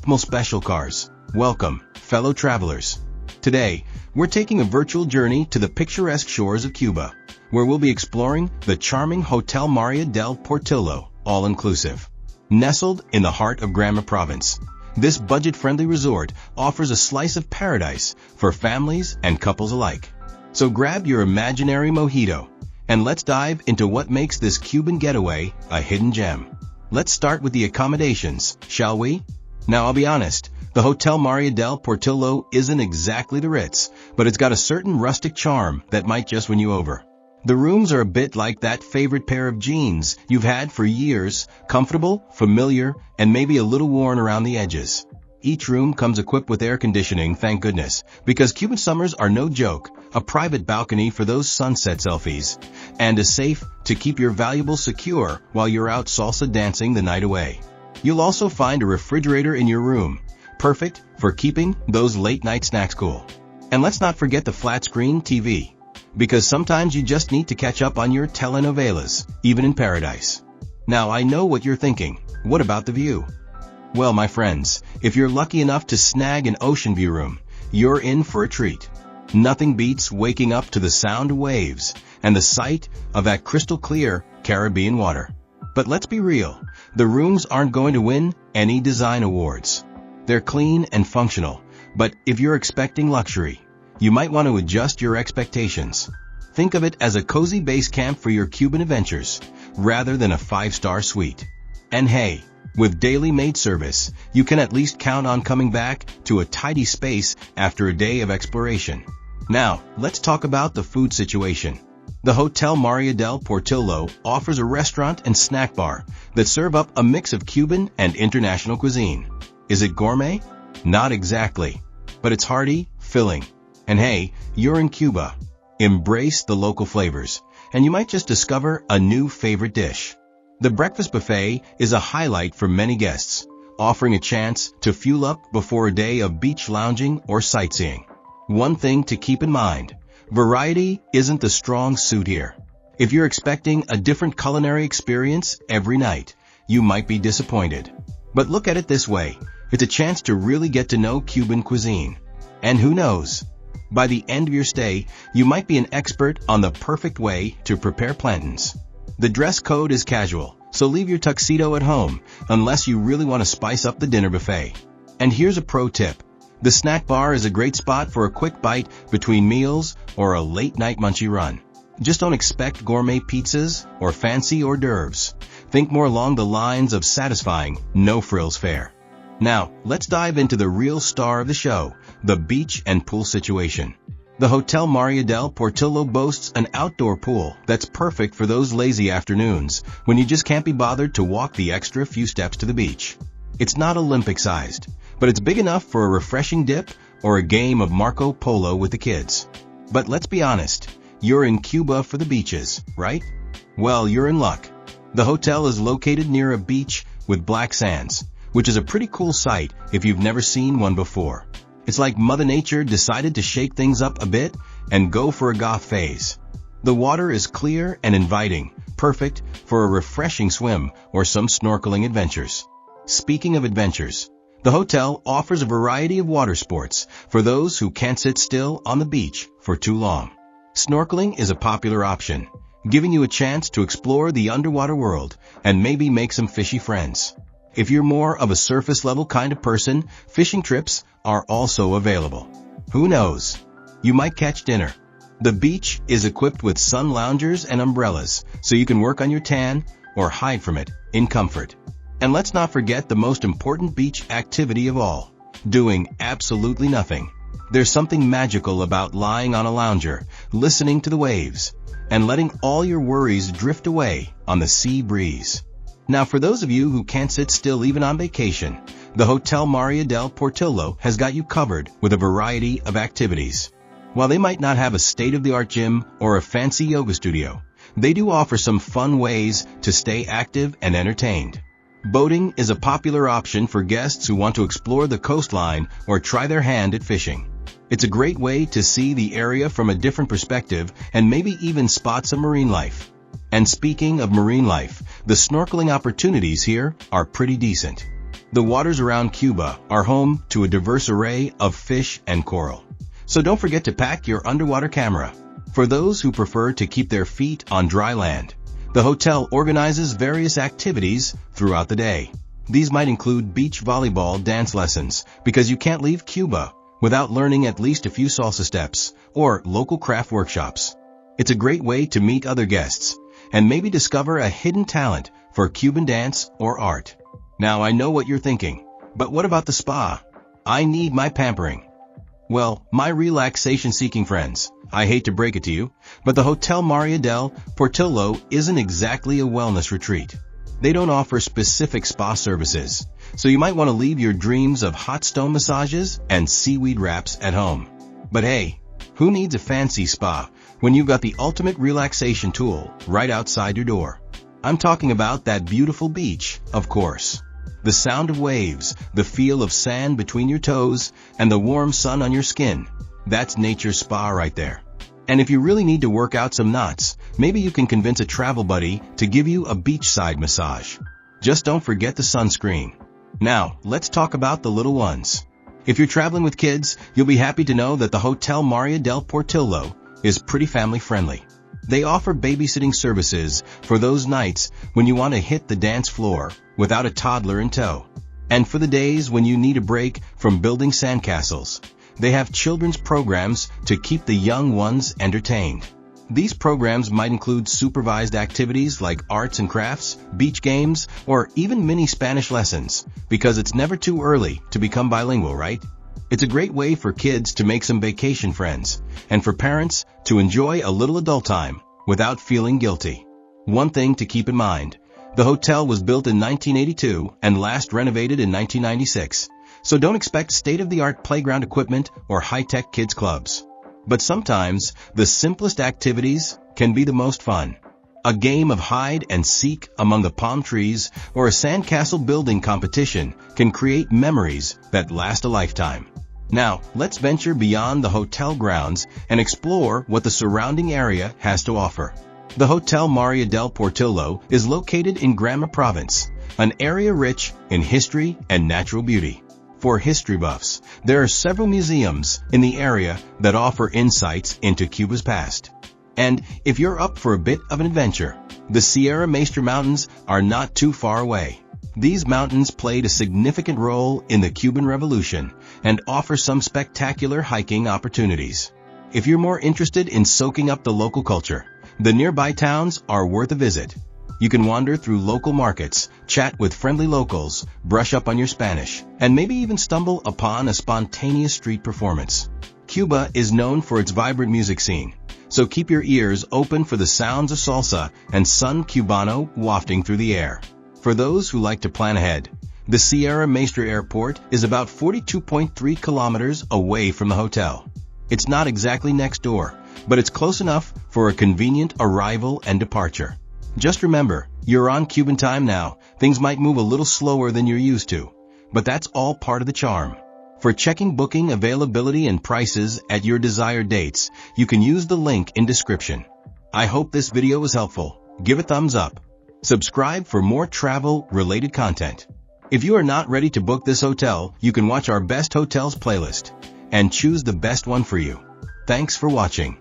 optimal special cars. Welcome, fellow travelers. Today, we're taking a virtual journey to the picturesque shores of Cuba, where we'll be exploring the charming Hotel Marea del Portillo, all-inclusive. Nestled in the heart of Granma province, this budget-friendly resort offers a slice of paradise for families and couples alike. So grab your imaginary mojito, and let's dive into what makes this Cuban getaway a hidden gem. Let's start with the accommodations, shall we? Now, I'll be honest, the Hotel Marea del Portillo isn't exactly the Ritz, but it's got a certain rustic charm that might just win you over. The rooms are a bit like that favorite pair of jeans you've had for years, comfortable, familiar, and maybe a little worn around the edges. Each room comes equipped with air conditioning, thank goodness, because Cuban summers are no joke, a private balcony for those sunset selfies, and a safe to keep your valuables secure while you're out salsa dancing the night away. You'll also find a refrigerator in your room, perfect for keeping those late-night snacks cool. And let's not forget the flat-screen TV, because sometimes you just need to catch up on your telenovelas, even in paradise. Now, I know what you're thinking. What about the view? Well, my friends, if you're lucky enough to snag an ocean view room, you're in for a treat. Nothing beats waking up to the sound of waves and the sight of that crystal-clear Caribbean water. But let's be real, the rooms aren't going to win any design awards. They're clean and functional, but if you're expecting luxury, you might want to adjust your expectations. Think of it as a cozy base camp for your Cuban adventures, rather than a 5-star suite. And hey, with daily maid service, you can at least count on coming back to a tidy space after a day of exploration. Now, let's talk about the food situation. The Hotel Marea del Portillo offers a restaurant and snack bar that serve up a mix of Cuban and international cuisine. Is it gourmet? Not exactly, but it's hearty, filling. And hey, you're in Cuba. Embrace the local flavors, and you might just discover a new favorite dish. The breakfast buffet is a highlight for many guests, offering a chance to fuel up before a day of beach lounging or sightseeing. One thing to keep in mind, variety isn't the strong suit here. If you're expecting a different culinary experience every night, you might be disappointed. But look at it this way, it's a chance to really get to know Cuban cuisine. And who knows, by the end of your stay, you might be an expert on the perfect way to prepare plantains. The dress code is casual, so leave your tuxedo at home unless you really want to spice up the dinner buffet. And here's a pro tip. The snack bar is a great spot for a quick bite between meals or a late-night munchie run. Just don't expect gourmet pizzas or fancy hors d'oeuvres. Think more along the lines of satisfying, no-frills fare. Now, let's dive into the real star of the show, the beach and pool situation. The Hotel Marea del Portillo boasts an outdoor pool that's perfect for those lazy afternoons when you just can't be bothered to walk the extra few steps to the beach. It's not Olympic-sized, but it's big enough for a refreshing dip or a game of Marco Polo with the kids. But let's be honest, you're in Cuba for the beaches, right? Well, you're in luck. The hotel is located near a beach with black sands, which is a pretty cool sight if you've never seen one before. It's like Mother Nature decided to shake things up a bit and go for a goth phase. The water is clear and inviting, perfect for a refreshing swim or some snorkeling adventures. Speaking of adventures, the hotel offers a variety of water sports for those who can't sit still on the beach for too long. Snorkeling is a popular option, giving you a chance to explore the underwater world and maybe make some fishy friends. If you're more of a surface-level kind of person, fishing trips are also available. Who knows? You might catch dinner. The beach is equipped with sun loungers and umbrellas, so you can work on your tan or hide from it in comfort. And let's not forget the most important beach activity of all, doing absolutely nothing. There's something magical about lying on a lounger, listening to the waves, and letting all your worries drift away on the sea breeze. Now, for those of you who can't sit still even on vacation, the Hotel Marea del Portillo has got you covered with a variety of activities. While they might not have a state-of-the-art gym or a fancy yoga studio, they do offer some fun ways to stay active and entertained. Boating is a popular option for guests who want to explore the coastline or try their hand at fishing. It's a great way to see the area from a different perspective and maybe even spot some marine life. And speaking of marine life, the snorkeling opportunities here are pretty decent. The waters around Cuba are home to a diverse array of fish and coral. So don't forget to pack your underwater camera. For those who prefer to keep their feet on dry land, the hotel organizes various activities throughout the day. These might include beach volleyball dance lessons, because you can't leave Cuba without learning at least a few salsa steps, or local craft workshops. It's a great way to meet other guests and maybe discover a hidden talent for Cuban dance or art. Now I know what you're thinking, but what about the spa? I need my pampering. Well, my relaxation-seeking friends, I hate to break it to you, but the Hotel Marea del Portillo isn't exactly a wellness retreat. They don't offer specific spa services, so you might want to leave your dreams of hot stone massages and seaweed wraps at home. But hey, who needs a fancy spa when you've got the ultimate relaxation tool right outside your door? I'm talking about that beautiful beach, of course. The sound of waves, the feel of sand between your toes, and the warm sun on your skin. That's nature's spa right there. And if you really need to work out some knots, maybe you can convince a travel buddy to give you a beachside massage. Just don't forget the sunscreen. Now, let's talk about the little ones. If you're traveling with kids, you'll be happy to know that the Hotel Marea del Portillo is pretty family-friendly. They offer babysitting services for those nights when you want to hit the dance floor without a toddler in tow. And for the days when you need a break from building sandcastles, they have children's programs to keep the young ones entertained. These programs might include supervised activities like arts and crafts, beach games, or even mini Spanish lessons, because it's never too early to become bilingual, right? It's a great way for kids to make some vacation friends, and for parents to enjoy a little adult time without feeling guilty. One thing to keep in mind, the hotel was built in 1982 and last renovated in 1996, so don't expect state-of-the-art playground equipment or high-tech kids clubs. But sometimes, the simplest activities can be the most fun. A game of hide and seek among the palm trees or a sandcastle building competition can create memories that last a lifetime. Now, let's venture beyond the hotel grounds and explore what the surrounding area has to offer. The Hotel Marea del Portillo is located in Granma province, an area rich in history and natural beauty. For history buffs, there are several museums in the area that offer insights into Cuba's past. And if you're up for a bit of an adventure, the Sierra Maestra Mountains are not too far away. These mountains played a significant role in the Cuban Revolution and offer some spectacular hiking opportunities. If you're more interested in soaking up the local culture, the nearby towns are worth a visit. You can wander through local markets, chat with friendly locals, brush up on your Spanish, and maybe even stumble upon a spontaneous street performance. Cuba is known for its vibrant music scene, so keep your ears open for the sounds of salsa and son cubano wafting through the air. For those who like to plan ahead, the Sierra Maestra Airport is about 42.3 kilometers away from the hotel. It's not exactly next door, but it's close enough for a convenient arrival and departure. Just remember, you're on Cuban time now. Things might move a little slower than you're used to, but that's all part of the charm. For checking booking availability and prices at your desired dates, you can use the link in description. I hope this video was helpful. Give a thumbs up. Subscribe for more travel-related content. If you are not ready to book this hotel, you can watch our best hotels playlist and choose the best one for you. Thanks for watching.